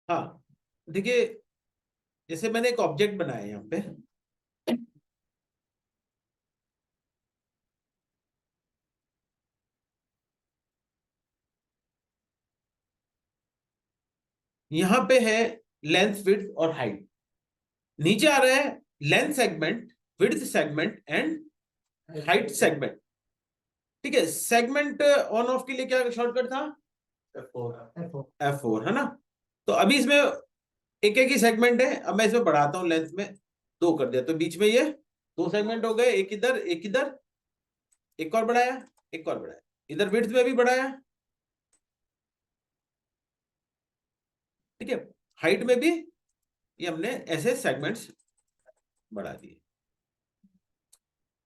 हाँ, देखिए, जैसे मैंने एक ऑब्जेक्ट बनाया है यहाँ पे। यहाँ पे है लेंथ, विड्थ और हाइट। नीचे आ रहा है length segment, width segment and height segment. ठीक है, सेगमेंट ऑन ऑफ के लिए क्या शॉर्टकट था? F4 है ना। तो अभी इसमें एक एक ही सेगमेंट है। अब मैं इसमें बढ़ाता हूं, लेंथ में 2 कर दिया, तो बीच में ये 2 सेगमेंट हो गए, एक इधर एक इधर। एक और बढ़ाया, एक और बढ़ाया, इधर विड्थ में भी बढ़ाया। ठीक है, हाइट में भी ये हमने ऐसे सेगमेंट्स बढ़ा दिए।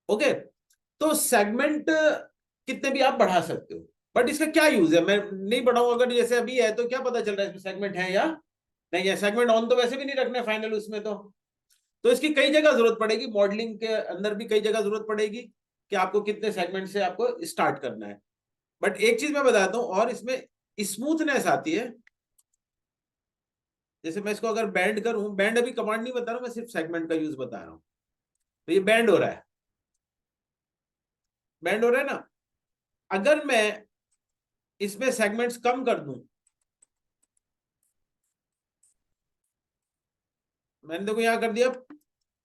ओके, तो सेगमेंट कितने भी आप बढ़ा सकते हो, बट इसका क्या यूज है? मैं नहीं बढ़ाऊं, अगर जैसे अभी है तो क्या पता चल रहा है इसमें सेगमेंट है या नहीं है? सेगमेंट ऑन तो वैसे भी नहीं रखने फाइनल उसमें। तो इसकी कई जगह जरूरत पड़ेगी, मॉडलिंग के अंदर भी कई जगह जरूरत पड़ेगी कि आपको कितने सेगमेंट से आपको स्टार्ट करना है। बट एक चीज मैं बताता हूं, और इसमें स्मूथनेस आती है। जैसे मैं इसको अगर बैंड करूं, बैंड अभी कमांड नहीं बता रहा हूं, मैं सिर्फ सेगमेंट का यूज बता रहा हूं। तो ये बैंड हो रहा है, बैंड हो रहा है ना। अगर मैं इसमें सेगमेंट्स कम कर दूं, मैंने देखो यहां कर दिया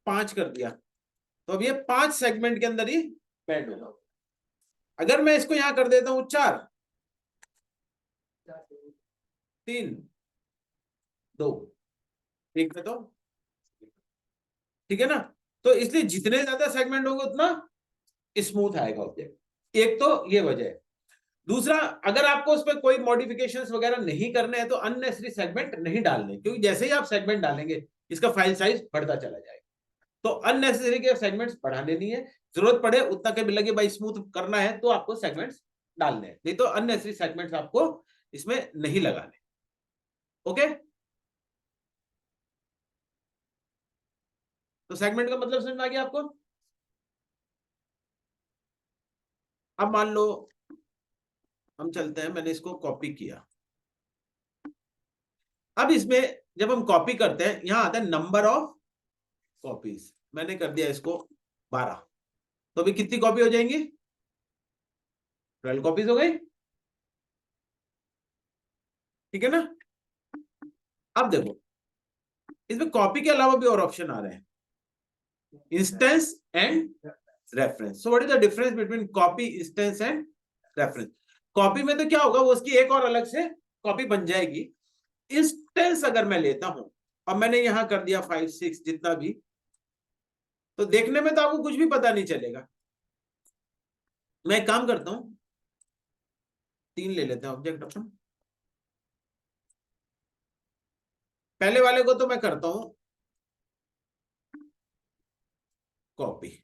5 कर दिया, तो अब ये 5 सेगमेंट के अंदर ही बैंड होगा। अगर मैं इसको यहां कर देता हूं 4, 3, 2, ठीक है, तो ठीक है ना। तो इसलिए जितने ज्यादा सेगमेंट होंगे उतना स्मूथ आएगा ऑब्जेक्ट। एक तो ये वजह है। दूसरा, अगर आपको उस पर कोई मॉडिफिकेशंस वगैरह नहीं करने हैं तो अननेसेसरी सेगमेंट नहीं डालने, क्योंकि जैसे ही आप सेगमेंट डालेंगे इसका फाइल साइज बढ़ता चला जाएगा। तो अननेसेसरी के सेगमेंट्स बढ़ाने नहीं है। जरूरत पड़े उतना कभी लगे भाई स्मूथ करना है तो आपको सेगमेंट्स डालने हैं, नहीं तो अननेसेसरी सेगमेंट्स आपको इसमें नहीं लगाने। ओके, तो सेगमेंट का मतलब समझ में आ गया आपको? अब मान लो हम चलते हैं, मैंने इसको कॉपी किया। अब इसमें जब हम कॉपी करते हैं, यहां आता है नंबर ऑफ कॉपीज। मैंने कर दिया इसको 12। तो अभी कितनी कॉपी हो जाएंगी? 12 कॉपीज हो गई। ठीक है ना। अब देखो, इसमें कॉपी के अलावा भी और ऑप्शन आ रहे हैं, instance and reference. So what is the difference between copy, instance and reference? Copy में तो क्या होगा, वो उसकी एक और अलग से कॉपी बन जाएगी। इंस्टेंस अगर मैं लेता हूं, अब मैंने यहां कर दिया 5, 6 जितना भी, तो देखने में तो आपको कुछ भी पता नहीं चलेगा। मैं एक काम करता हूं, 3 ले लेते हैं ऑब्जेक्ट अपन। पहले वाले को तो मैं करता हूं कॉपी,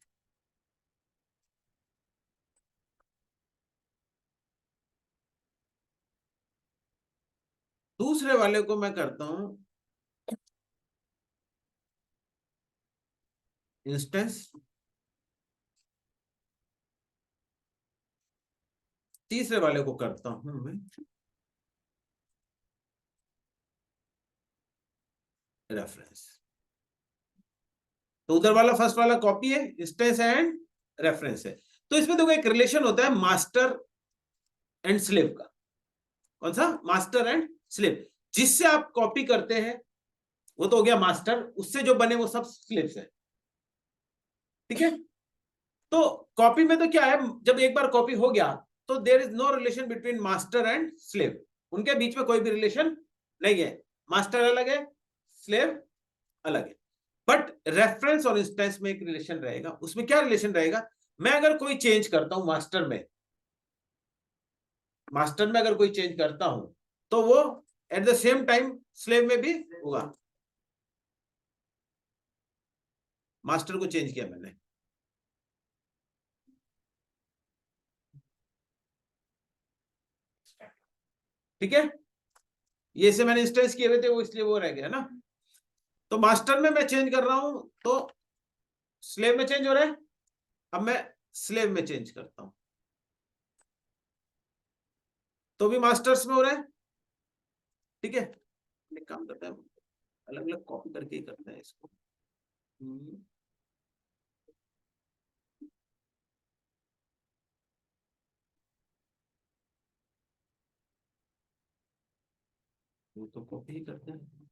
दूसरे वाले को मैं करता हूं इंस्टेंस, तीसरे वाले को करता हूं मैं रेफरेंस। तो उधर वाला फर्स्ट वाला कॉपी है, इंस्टेंस एंड रेफरेंस है। तो इसमें देखो एक रिलेशन होता है मास्टर एंड स्लेव का। कौन सा? Master and slave. जिससे आप कॉपी करते हैं वो तो हो गया मास्टर, उससे जो बने वो सब स्लेव्स है। ठीक है। तो कॉपी में तो क्या है, जब एक बार कॉपी हो गया तो there is no relation between master and slave. उनके बीच में कोई भी रिलेशन नहीं है। मास्टर अलग है, स्लेव अलग है। बट रेफरेंस और इंस्टेंस में एक रिलेशन रहेगा। उसमें क्या रिलेशन रहेगा? मैं अगर कोई चेंज करता हूं मास्टर में, मास्टर में अगर कोई चेंज करता हूं तो वो at the same time slave में भी होगा। मास्टर को चेंज किया मैंने, ठीक है, ये से मैंने इंस्टेंस किए हुए थे वो, इसलिए वो रह गया ना। तो मास्टर में मैं चेंज कर रहा हूं तो स्लेव में चेंज हो रहा है। अब मैं स्लेव में चेंज करता हूं तो भी मास्टर्स में हो रहा है। ठीक है। एक काम करते हैं, अलग अलग कॉपी करके ही करते हैं इसको। वो तो कॉपी ही करते हैं।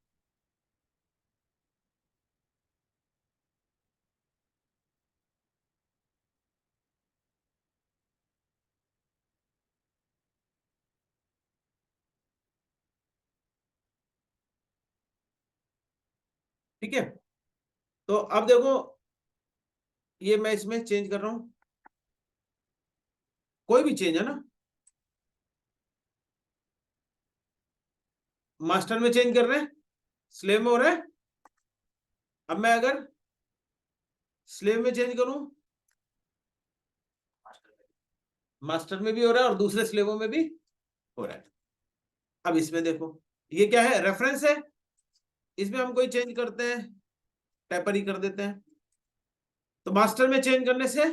ठीक है, तो अब देखो ये मैं इसमें चेंज कर रहा हूं, कोई भी चेंज है ना, मास्टर में चेंज कर रहे हैं, स्लेव में हो रहा है। अब मैं अगर स्लेव में चेंज करूं, मास्टर में भी हो रहा है और दूसरे स्लेवों में भी हो रहा है। अब इसमें देखो ये क्या है, रेफरेंस है, इसमें हम कोई चेंज करते हैं, टेपर ही कर देते हैं। तो मास्टर में चेंज करने से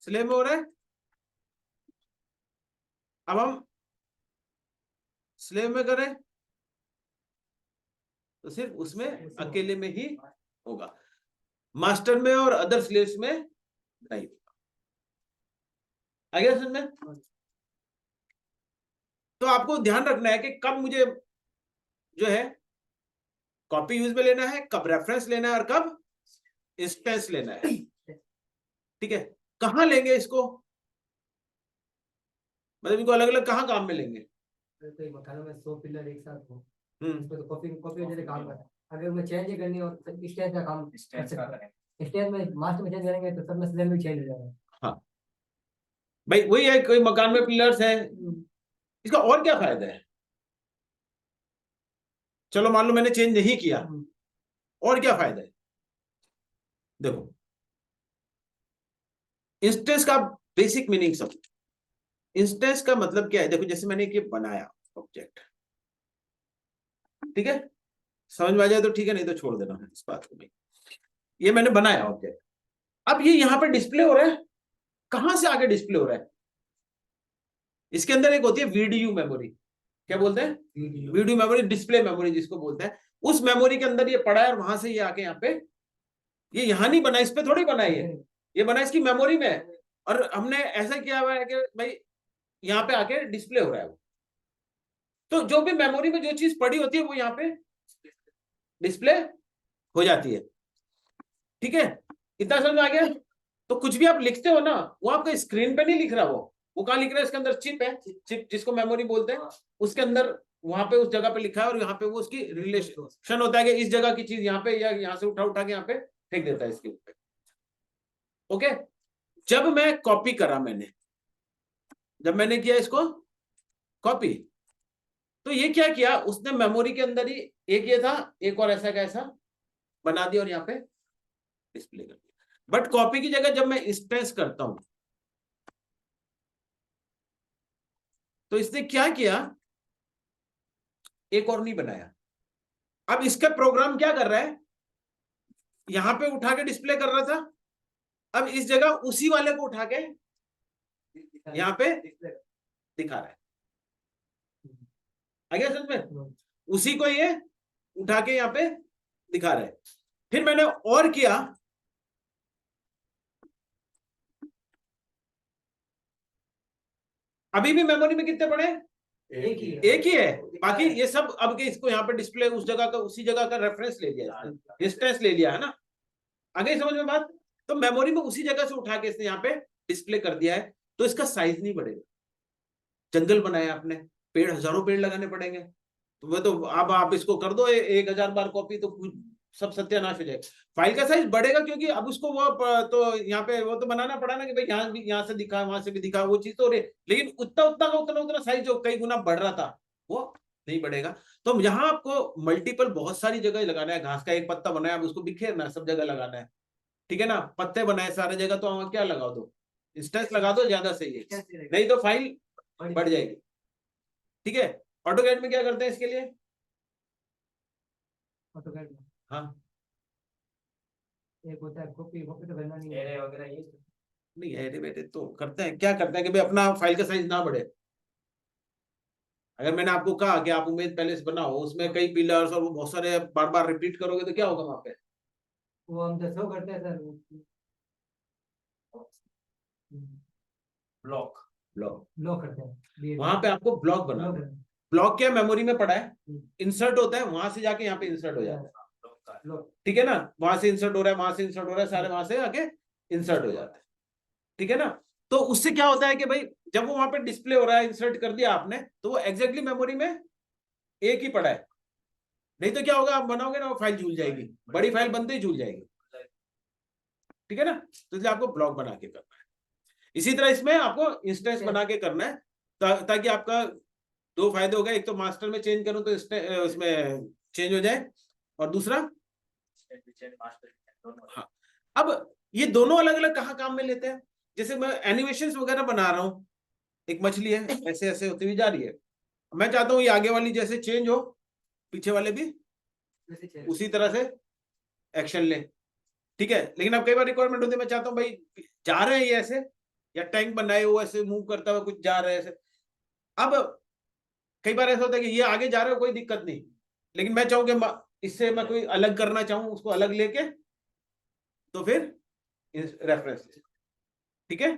स्लेव में हो रहा है। अब हम स्लेव में करें तो सिर्फ उसमें अकेले में ही होगा, मास्टर में और अदर स्लेव्स में नहीं। आ गया समझ में? तो आपको ध्यान रखना है कि कब मुझे जो है कॉपी यूज में लेना है, कब रेफरेंस लेना है और कब इंस्टेंस लेना है। ठीक है, कहां लेंगे इसको, मतलब इनको अलग अलग कहां काम में लेंगे। तो मकानों में 100 पिलर एक साथ हो, हम्म, इसमें तो कॉपी कॉपी जैसे काम करता है। अगर मैं चेंज ही करनी हो तो स्टेज का काम कर सकता है, स्टेज में मास्टर में चेंज करेंगे तो सब में स्लेव में चेंज हो जाएगा। हाँ भाई वही है, कोई मकान में पिलर्स हैं, इसका और क्या फायदा है। चलो मान लो मैंने चेंज नहीं किया, और क्या फायदा है। देखो इंस्टेंस का बेसिक मीनिंग सब, इंस्टेंस का मतलब क्या है, देखो जैसे मैंने ये बनाया ऑब्जेक्ट, ठीक है, समझ में आ जाए तो ठीक है, नहीं तो छोड़ देना है इस बात को। ये मैंने बनाया ऑब्जेक्ट, अब ये यहां पे डिस्प्ले हो रहा है, कहां से आगे डिस्प्ले हो रहा है, इसके अंदर एक होती है वीडीयू मेमोरी, क्या बोलते हैं, वीडियो मेमोरी, डिस्प्ले मेमोरी जिसको बोलते हैं। उस मेमोरी के अंदर ये पड़ा है और वहां से ये आके यहाँ पे, ये यहां नहीं बना, इस पे थोड़ी बना है, ये बना इसकी मेमोरी में। और हमने ऐसा किया हुआ है कि भाई यहाँ पे आके डिस्प्ले हो रहा है वो, तो जो भी मेमोरी में जो चीज पड़ी होती है वो यहाँ पे डिस्प्ले हो जाती है। ठीक है, इतना समझ में आ गया। तो कुछ भी आप लिखते हो ना, वो आपका स्क्रीन पे नहीं लिख रहा, वो कहाँ लिख रहा है, इसके अंदर चिप है, चिप जिसको मेमोरी बोलते हैं, उसके अंदर वहां पे उस जगह पे लिखा है, और यहाँ पे वो उसकी रिलेशन होता है कि इस जगह की चीज यहाँ पे, या यहाँ से उठा उठा के यहाँ पे फेंक देता है इसके ऊपर। ओके, जब मैं कॉपी करा, जब मैंने किया इसको कॉपी, तो ये क्या किया उसने, मेमोरी के अंदर ही एक ये था, एक और ऐसा कैसा बना दिया और यहाँ पे डिस्प्ले कर दिया। बट कॉपी की जगह जब मैं इंस्टेंस करता हूं, तो इसने क्या किया, एक और नहीं बनाया। अब इसका प्रोग्राम क्या कर रहा है, यहां पे उठा के डिस्प्ले कर रहा था, अब इस जगह उसी वाले को उठा के यहां पे दिखा रहा है। आगे समझ में, उसी को ये उठा के यहां पे दिखा रहा है। फिर मैंने और किया, अभी भी मेमोरी में कितने पड़े, एक ही है, बाकी ये सब अब के इसको यहाँ पे डिस्प्ले, उस जगह का उसी जगह का रेफरेंस ले लिया, डिस्टेंस ले लिया है ना। आगे समझ में बात, तो मेमोरी में उसी जगह से उठा के इसने यहाँ पे डिस्प्ले कर दिया है, तो इसका साइज नहीं बढ़ेगा। जंगल बनाया आपने, पेड़ हजारों पेड़ लगाने पड़ेंगे, तो वो तो अब आप इसको कर दो 1000 बार कॉपी, तो सब सत्यानाश हो जाएगा। फाइल का साइज बढ़ेगा, क्योंकि अब उसको वो तो यहाँ पे वो तो बनाना पड़ा ना कि भाई यहाँ भी, यहाँ से दिखा, वहां से भी दिखा, वो चीज तो रही, लेकिन उतना उतना का उतना उतना साइज जो कई गुना बढ़ रहा था वो नहीं बढ़ेगा। तो यहाँ आपको मल्टीपल बहुत सारी जगह लगाना है, घास का एक पत्ता बनाया, अब उसको बिखेरना, सब जगह लगाना है, ठीक है ना, पत्ते बनाए सारे जगह, तो वहां क्या लगा दो, इंस्टेंस लगा दो, ज्यादा सही है, नहीं तो फाइल बढ़ जाएगी। ठीक है, ऑटोकैड में क्या करते हैं इसके लिए, ऑटोकैड में हाँ एक होता है कॉपी, कॉपी तो करना नहीं है, एरे वगैरह ये नहीं, अरे बेटे तो करते हैं, क्या करते हैं कि भाई अपना फाइल का साइज ना बढ़े, अगर मैंने आपको कहा कि आप उम्मीद पैलेस बनाओ, उसमें कई पिलर्स और वो बहुत सारे बार बार रिपीट करोगे तो क्या होगा वहां पे? वो हम तो शो करते हैं सर। ब्लॉक। ब्लॉक। ब्लॉक करते हैं वहां पे आपको ब्लॉक बनाना ब्लॉक है। करते ब्लॉक क्या मेमोरी में पड़ा है, हैं। इंसर्ट होता है, वहां से जाके यहाँ पे इंसर्ट हो जाता है। ब्लॉक का ब्लॉक। ठीक है ना, वहां से इंसर्ट हो रहा है, वहां से इंसर्ट हो रहा है, सारे वहां से आके इंसर्ट हो जाते हैं। ठीक है ना, तो उससे क्या होता है कि भाई जब वो वहां पे डिस्प्ले हो रहा है, इंसर्ट कर दिया आपने, तो वो एग्जैक्टली मेमोरी में एक ही पड़ा है। नहीं तो क्या होगा, आप बनाओगे ना वो फाइल झूल जाएगी, बड़ी फाइल बनते ही झूल जाएगी। ठीक है ना, तो इसलिए आपको ब्लॉक बना के करना है। इसी तरह इसमें आपको इंस्टेंस बना के करना है, ताकि आपका दो फायदे हो गए, एक तो मास्टर में चेंज करूं तो इसमें चेंज हो जाए, और दूसरा हाँ। अब ये दोनों अलग अलग कहाँ काम में लेते हैं, जैसे मैं एनिमेशन वगैरह बना रहा हूँ, एक मछली है ऐसे ऐसे होती हुई जा रही है, मैं चाहता हूँ ये आगे वाली जैसे चेंज हो, पीछे वाले भी उसी तरह से एक्शन ले। ठीक है, लेकिन अब कई बार रिक्वायरमेंट होती है, मैं चाहता हूँ भाई जा रहे हैं ये ऐसे, या टैंक बनाए हुए ऐसे मूव करता हुआ कुछ जा रहे हैं ऐसे। अब कई बार ऐसा होता है कि ये आगे जा रहा है कोई दिक्कत नहीं, लेकिन मैं चाहूँ कि इससे मैं कोई अलग करना चाहूँ, उसको अलग लेके, तो फिर रेफरेंस। ठीक है,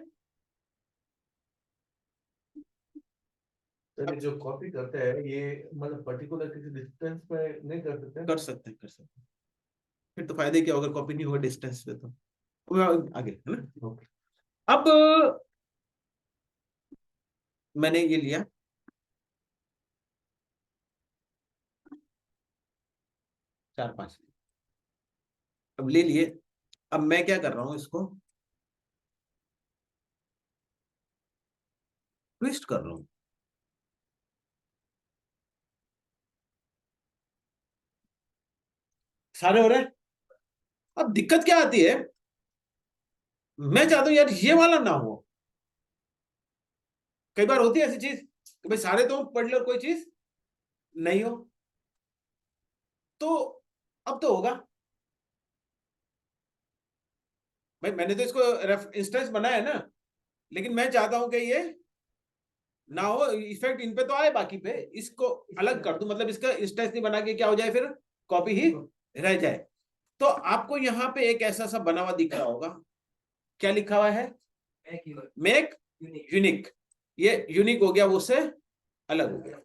तो ये जो कॉपी करते हैं ये मतलब पर्टिकुलर किसी डिस्टेंस पे नहीं कर सकते? कर सकते हैं, कर सकते हैं। फिर तो फायदे क्या होगा, कॉपी नहीं होगा डिस्टेंस पे, तो वो आगे है ना। ओके। अब मैंने ये लिया, चार पांच अब ले लिए। अब मैं क्या कर रहा हूं, इसको ट्विस्ट कर रहा हूं। सारे हो रहे हैं। अब दिक्कत क्या आती है, मैं चाहता हूं यार ये वाला ना हो। कई बार होती है ऐसी चीज कि भाई सारे तो पढ़ लो, कोई चीज नहीं हो, तो अब तो होगा भाई, मैंने तो इसको इंस्टेंस बनाया है ना, लेकिन मैं चाहता हूं कि ये ना हो, इफेक्ट इन पे तो आए, बाकी पे इसको अलग कर दूं, मतलब इसका इंस्टेंस नहीं बना के क्या हो जाए, फिर कॉपी ही रह जाए। तो आपको यहाँ पे एक ऐसा सा बना हुआ दिख रहा होगा, क्या लिखा हुआ है, मेक यूनिक। ये यूनिक हो गया, वो से अलग हो गया।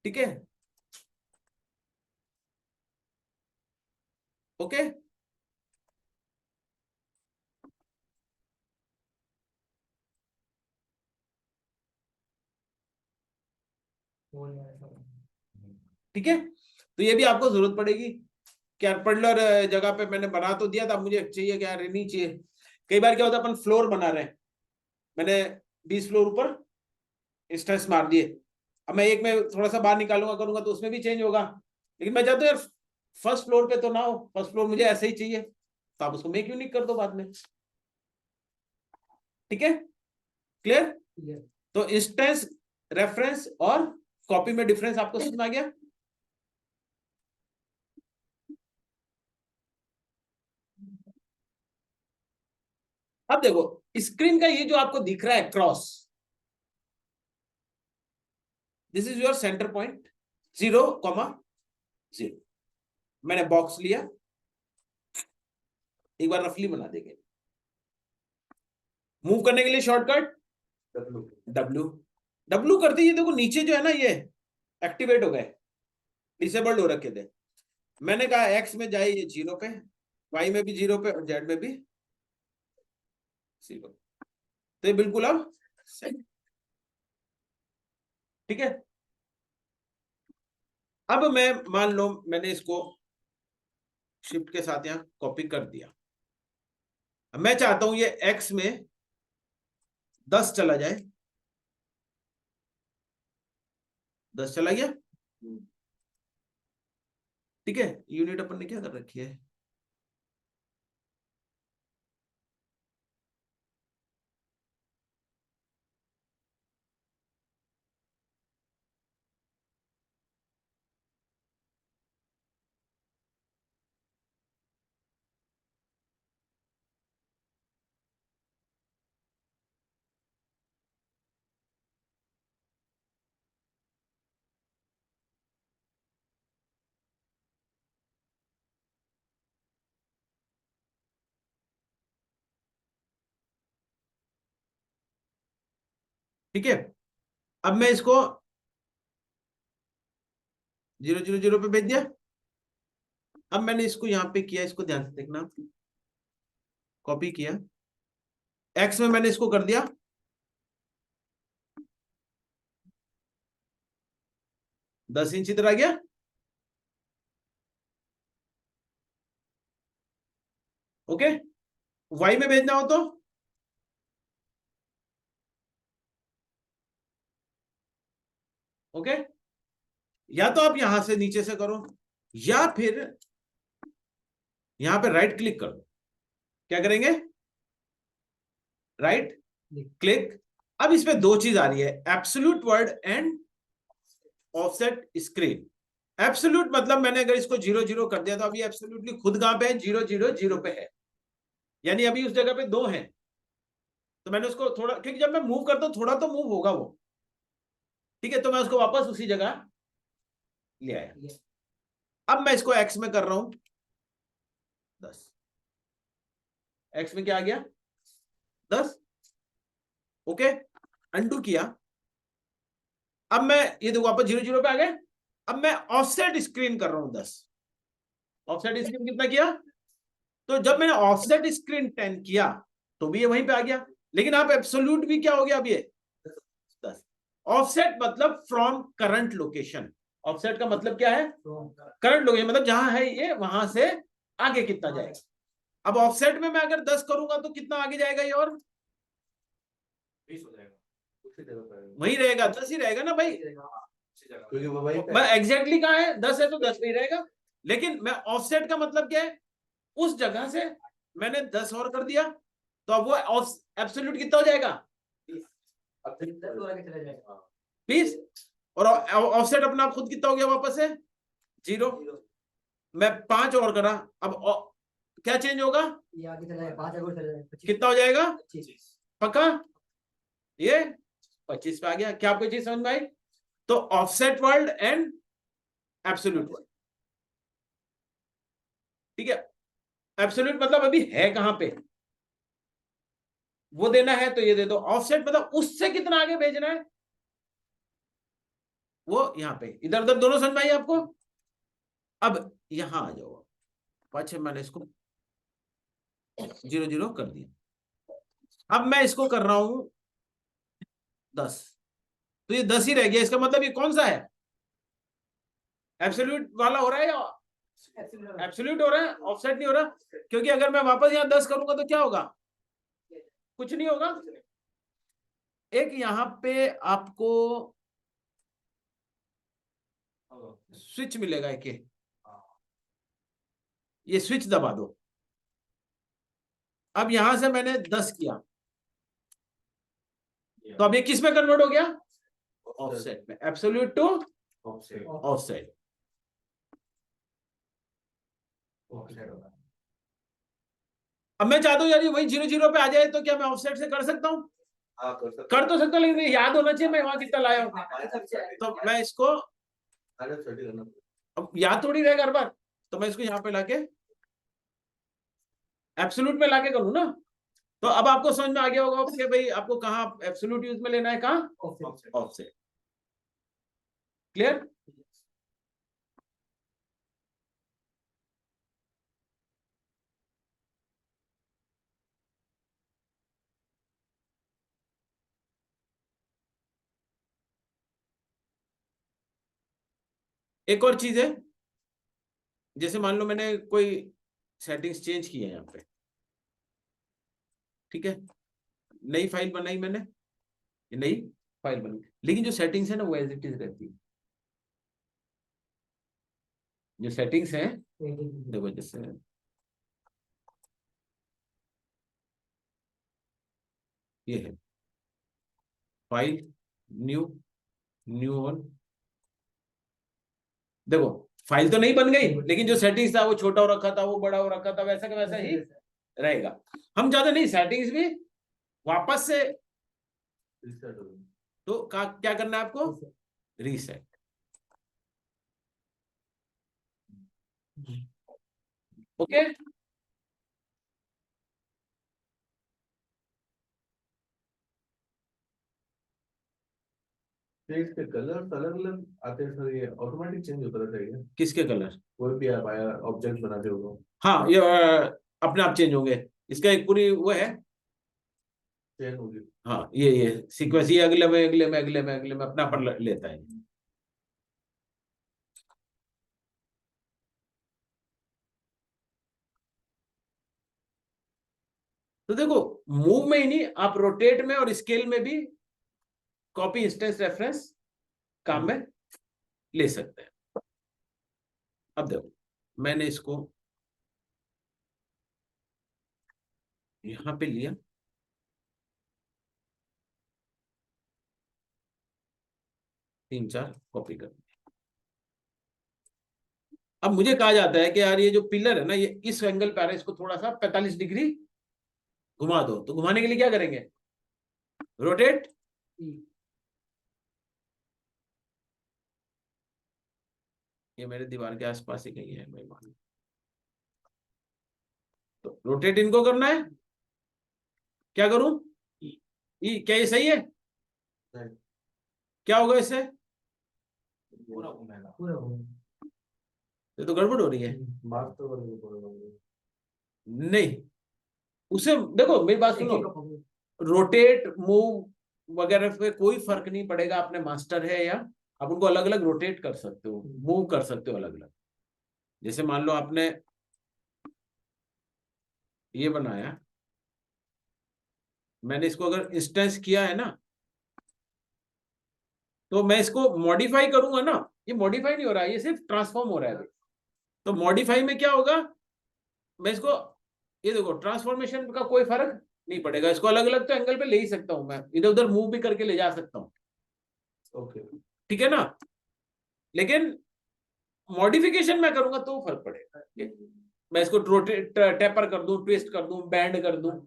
ठीक है, ओके। ठीक है, तो ये भी आपको जरूरत पड़ेगी कि यार पर्टिकुलर जगह पे मैंने बना तो दिया था, मुझे चाहिए क्या, नहीं चाहिए। कई बार क्या होता है, अपन फ्लोर बना रहे हैं, मैंने 20 फ्लोर ऊपर स्ट्रेस मार दिए, अब मैं एक में थोड़ा सा बाहर निकालूंगा करूंगा तो उसमें भी चेंज होगा, लेकिन मैं चाहता हूँ यार फर्स्ट फ्लोर पे तो ना हो, फर्स्ट फ्लोर मुझे ऐसे ही चाहिए, तो आप उसको मेक यूनिक कर दो बाद में। ठीक है, क्लियर। तो इंस्टेंस, रेफरेंस और कॉपी में डिफरेंस आपको समझ में आ गया। अब देखो स्क्रीन का ये जो आपको दिख रहा है cross, this is your centre point, 0,0। मैंने बॉक्स लिया, एक बार रफली बना देंगे। मूव करने के लिए शॉर्टकट डब्ल्यू। डब्ल्यू करते ही देखो नीचे जो है ना, ये एक्टिवेट हो गए, डिसेबल्ड हो रखे थे। मैंने कहा एक्स में जाए ये 0 पे, वाई में भी 0 पे, और जेड में भी 0। तो ये बिल्कुल अब सही। ठीक है, अब मैं मान लो मैंने इसको शिफ्ट के साथ यहां कॉपी कर दिया, अब मैं चाहता हूं ये एक्स में 10 चला जाए, 10 चला गया। ठीक है, यूनिट अपन ने क्या कर रखी है, ठीक है, अब मैं इसको 0 0 0 पे भेज दिया। अब मैंने इसको यहां पे किया, इसको ध्यान से देखना, कॉपी किया, एक्स में मैंने इसको कर दिया 10 इंच इधर आ गया। ओके, वाई में भेजना हो तो ओके, या तो आप यहां से नीचे से करो, या फिर यहां पे राइट क्लिक कर दो। क्या करेंगे, राइट क्लिक। अब इसमें दो चीज आ रही है, absolute word and offset screen. Absolute मतलब मैंने अगर इसको 0 0 कर दिया तो अभी एब्सोल्युटली खुद कहां पे है, 0 0 0 पे है, यानी अभी उस जगह पे 2 है। तो मैंने उसको थोड़ा, क्योंकि जब मैं मूव करता हूं थोड़ा तो मूव होगा वो, ठीक है, तो मैं उसको वापस उसी जगह ले आया। अब मैं इसको एक्स में कर रहा हूं 10, एक्स में क्या आ गया 10। ओके, अंडू किया, अब मैं ये देखो वापस 0 0 पे आ गए। अब मैं ऑफसेट स्क्रीन कर रहा हूं 10, ऑफसेट स्क्रीन कितना किया, तो जब मैंने ऑफसेट स्क्रीन 10 किया तो भी ये वहीं पे आ गया, लेकिन आप एब्सोल्यूट भी क्या हो गया अब ये 10। ऑफसेट मतलब फ्रॉम करंट लोकेशन, ऑफसेट का मतलब क्या है, करंट लोकेशन, मतलब जहां है ये वहां से आगे कितना जाएगा। अब ऑफसेट में मैं अगर 10 करूंगा तो कितना आगे जाएगा ये, और 20 हो जाएगा। उसी जगह पे आएगा। वही रहेगा, 10 ही रहेगा ना भाई। उसी जगह क्योंकि वो वही पे मैं है। एग्जैक्टली कहाँ है, 10 है तो 10 पे ही रहेगा, लेकिन मैं ऑफसेट का मतलब क्या है, उस जगह से मैंने 10 और कर दिया, तो अब वो एब्सोल्यूट कितना हो जाएगा अब फिर 10 और आगे चला जाएगा। 20, और ऑफसेट अपना खुद कितना हो गया वापस से 0। मैं 5 और करा, अब क्या चेंज होगा, ये आगे चला जाएगा, 5 आगे और चला जाएगा, 25 कितना हो जाएगा 25। पक्का, ये 25 पे आ गया। क्या आपको चीज समझ में आई, तो offset world and absolute world, ठीक है। एब्सोल्यूट मतलब अभी है कहां पे वो देना है, तो ये दे दो। ऑफसेट मतलब उससे कितना आगे भेजना है, वो यहां पे, इधर उधर दोनों समझ में आई आपको। अब यहां आ जाओ, पाछे मैंने इसको 0 0 कर दिया। अब मैं इसको कर रहा हूं 10, तो ये 10 ही रह गया, इसका मतलब ये कौन सा है, एब्सोल्यूट वाला हो रहा है या एब्सोल्यूट हो रहा है, ऑफसेट नहीं हो रहा, क्योंकि अगर मैं वापस यहां 10 करूंगा तो क्या होगा, कुछ नहीं होगा। एक यहां पे आपको स्विच मिलेगा, एक ये स्विच दबा दो। अब यहां से मैंने 10 किया, तो अब ये किस में कन्वर्ट हो गया, ऑफसेट में, एब्सोल्यूट टू ऑफसेट ऑफसेट। अब मैं चाहता हूं यार ये वही 0 0 पे आ जाए, तो क्या मैं ऑफसेट से कर सकता हूं, हाँ कर सकते कर तो सकता हूं, लेकिन मुझे याद होना चाहिए मैं वहां कितना लाया हूं। तो मैं इसको -30 करना अब याद थोड़ी रहेगा हर बार, तो मैं इसको यहां पे लाके एब्सोल्यूट में लाके करूं ना। तो अब आपको समझ में आ गया होगा कि भाई आपको कहाँ एब्सोल्यूट यूज में लेना है, कहाँ ऑफसेट। क्लियर, एक और चीज है, जैसे मान लो मैंने कोई सेटिंग्स चेंज की है यहाँ पे, ठीक है, नई फाइल बनाई मैंने, ये नई फाइल बनी, लेकिन जो सेटिंग्स है ना वो एज इट इज रहती है। जो सेटिंग्स है देखो, जैसे ये है फाइल, न्यू, न्यू ऑन, देखो फाइल तो नहीं बन गई, लेकिन जो सेटिंग्स था वो छोटा हो रखा था, वो बड़ा हो रखा था, वैसा का वैसा ही रहेगा। हम ज्यादा नहीं, सेटिंग्स भी वापस से, रिसेट हो गया। तो क्या करना है आपको, रीसेट। ओके, पेज के कलर्स अलग अलग आते हैं सर, ये ऑटोमेटिक चेंज होता रहता है क्या? किसके कलर? कोई भी आप आया ऑब्जेक्ट बनाते हो हाँ, ये अपने आप चेंज होंगे। इसका एक पूरी वो है। चेंज होगी। हाँ, ये सीक्वेंस, ये अगले में अगले में अगले में अगले में अपना पर लेता है। तो देखो, मूव में ही नहीं, आप रोटेट में और स्केल में भी कॉपी इंस्टेंस रेफरेंस काम में ले सकते हैं। अब देखो, मैंने इसको यहां पे लिया, तीन चार कॉपी कर। अब मुझे कहा जाता है कि यार ये जो पिलर है ना, ये इस एंगल पे आ रहा है, इसको थोड़ा सा 45 डिग्री घुमा दो। तो घुमाने के लिए क्या करेंगे? रोटेट। ये मेरे दीवार के आसपास ही कहीं है, मैं मान। तो रोटेट इनको करना है। क्या करूं? क्या ये सही है? नहीं। क्या होगा इससे? पूरा घूमेगा। पूरा घूम। ये तो गड़बड़ हो रही है। मास्टर वाले को नहीं, उसे देखो, मेरी बात सुनो, रोटेट मूव वगैरह पे कोई फर्क नहीं पड़ेगा। आपने मास्टर है या आप उनको अलग अलग रोटेट कर सकते हो, मूव कर सकते हो अलग अलग। जैसे मान लो आपने ये बनाया, मैंने इसको अगर इंस्टेंस किया है ना, तो मैं इसको मॉडिफाई करूंगा ना। ये मॉडिफाई नहीं हो रहा है, ये सिर्फ ट्रांसफॉर्म हो रहा है। तो मॉडिफाई में क्या होगा? मैं इसको, ये देखो, ट्रांसफॉर्मेशन का कोई फर्क नहीं पड़ेगा। इसको अलग अलग तो एंगल पे ले ही सकता हूं, मैं इधर उधर मूव भी करके ले जा सकता हूं। ओके। ठीक है ना? लेकिन मॉडिफिकेशन मैं करूंगा तो फर्क पड़ेगा। मैं इसको रोटेट, टेपर कर दूं, ट्विस्ट कर दूं, बैंड कर दूं,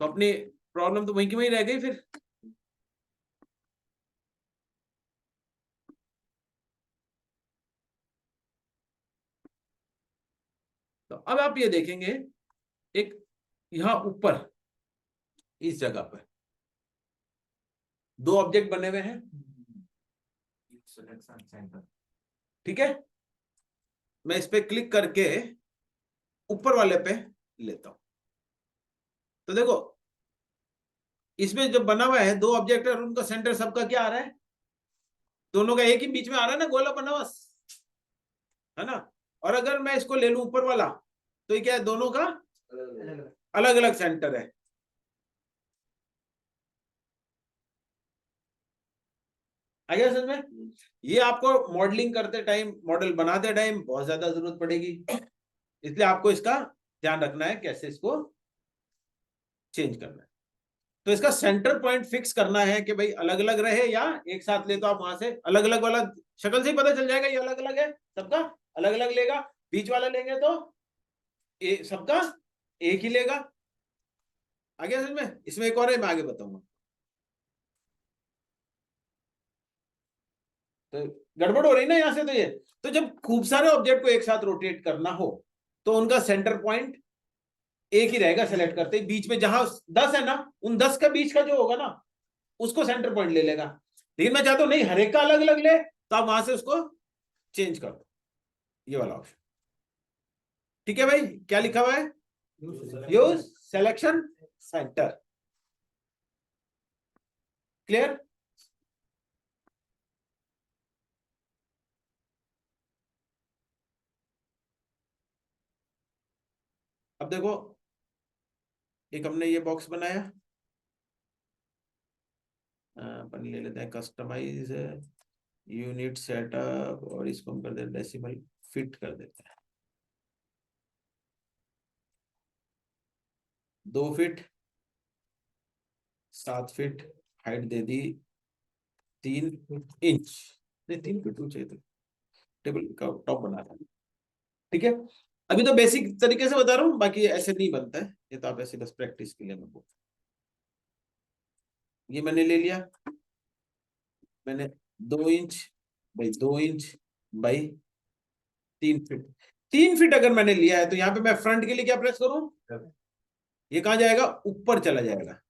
तो अपनी प्रॉब्लम तो वहीं की वहीं रह गई फिर। तो अब आप ये देखेंगे, एक यहां ऊपर इस जगह पर दो ऑब्जेक्ट बने हुए हैं। Selection centre. ठीक है, मैं इस पे क्लिक करके ऊपर वाले पे लेता हूं। तो देखो, इसमें जो बना हुआ है दो ऑब्जेक्ट और उनका सेंटर सबका क्या आ रहा है? दोनों का एक ही बीच में आ रहा है ना, गोला बना हुआ, है ना? और अगर मैं इसको ले लूं ऊपर वाला, तो ये क्या है? दोनों का अलग अलग सेंटर है। आ गया समझ में? ये आपको मॉडलिंग करते टाइम, मॉडल बनाते टाइम बहुत ज्यादा जरूरत पड़ेगी, इसलिए आपको इसका ध्यान रखना है कैसे इसको चेंज करना है। तो इसका सेंटर पॉइंट फिक्स करना है कि भाई अलग अलग रहे या एक साथ ले, तो आप वहां से अलग अलग वाला शक्ल से ही पता चल जाएगा ये अलग अलग है, सबका अलग अलग लेगा। बीच वाला लेंगे तो सबका एक ही लेगा। आ गया समझ में? इसमें एक और है, मैं आगे बताऊंगा। तो गड़बड़ हो रही ना यहां से। तो ये, तो जब खूब सारे ऑब्जेक्ट को एक साथ रोटेट करना हो, तो उनका सेंटर पॉइंट एक ही रहेगा। सेलेक्ट करते ही बीच में जहां 10 है ना, उन 10 का बीच का जो होगा ना, उसको सेंटर पॉइंट ले लेगा। लेकिन मैं चाहता हूं नहीं, हर एक का अलग अलग ले, तो आप वहां से उसको चेंज कर दो, ये वाला ऑप्शन। ठीक है भाई, क्या लिखा हुआ है? Use selection centre. क्लियर? अब देखो, एक हमने ये बॉक्स बनाया, अपन ले लेते हैं कस्टमाइज यूनिट सेटअप, और इसको हम कर देते हैं डेसिमल फिट कर देते हैं 2 फीट 7 फीट, हाइट दे दी 3 इंच, नहीं 3 फीट ऊंचे, तो टेबल का टॉप बना था। ठीक है, अभी तो बेसिक तरीके से बता रहा हूँ, बाकी ऐसे नहीं बनता है ये, तो आप ऐसे बस प्रैक्टिस के लिए मैं बोल। ये मैंने ले लिया, मैंने 2 inch by 2 inch by 3 feet, 3 feet अगर मैंने लिया है, तो यहाँ पे मैं फ्रंट के लिए क्या प्रेस करूं? ये कहां जाएगा? ऊपर चला जाएगा।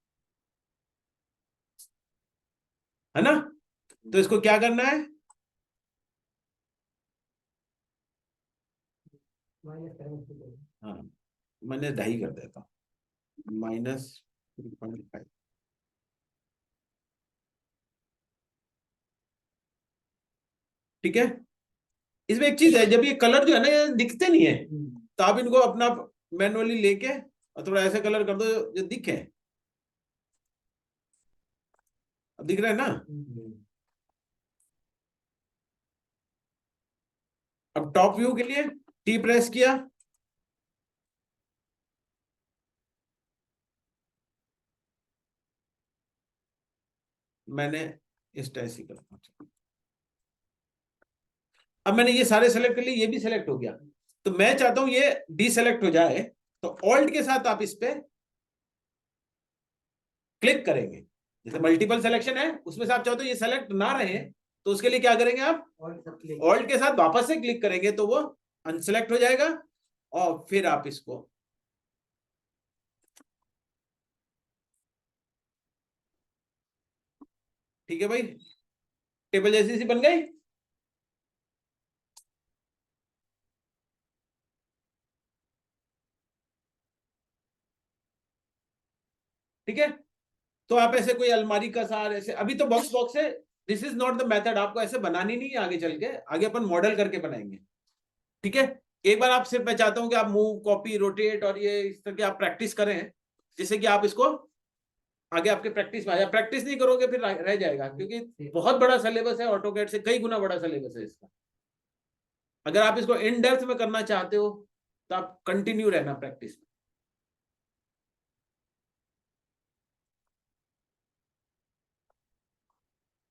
है ना। तो इसको क्या करना है, माइनस करेंगे। हाँ मैंने 2.5 कर देता हूं, -3.5। ठीक है। इसमें एक चीज है, जब ये कलर जो है ना ये दिखते नहीं है, तो आप इनको अपना मैनुअली लेके और थोड़ा ऐसे कलर कर दो जो दिखे। अब दिख रहा है ना। अब टॉप व्यू के लिए टी प्रेस किया, मैंने इस टाइप से कर, अब मैंने ये सारे सेलेक्ट कर लिए, ये भी सेलेक्ट हो गया। तो मैं चाहता हूं ये डीसेलेक्ट हो जाए, तो ऑल्ट के साथ आप इस पे क्लिक करेंगे। जैसे मल्टीपल सिलेक्शन है, उसमें से आप चाहते हो ये सेलेक्ट ना रहे, तो उसके लिए क्या करेंगे आप, ऑल्ट के साथ वापस से क्लिक करेंगे तो वो अनसेलेक्ट हो जाएगा, और फिर आप इसको ठीक है भाई, टेबल जैसी सी बन गई। ठीक है। तो आप ऐसे कोई अलमारी का सार ऐसे, अभी तो बॉक्स बॉक्स है, this is not the method, आपको ऐसे बनानी नहीं है, आगे चल के आगे अपन मॉडल करके बनाएंगे। ठीक है। एक बार आप सिर्फ, मैं चाहता हूं कि आप मूव, कॉपी, रोटेट और ये इस तरह की आप प्रैक्टिस करें, जिससे कि आप इसको आगे आपके प्रैक्टिस में आ जाए। प्रैक्टिस नहीं करोगे फिर रह जाएगा, क्योंकि बहुत बड़ा सिलेबस है, ऑटोकैड से कई गुना बड़ा सिलेबस है इसका। अगर आप इसको इन डेप्थ में करना चाहते हो तो आप कंटिन्यू रहना प्रैक्टिस में।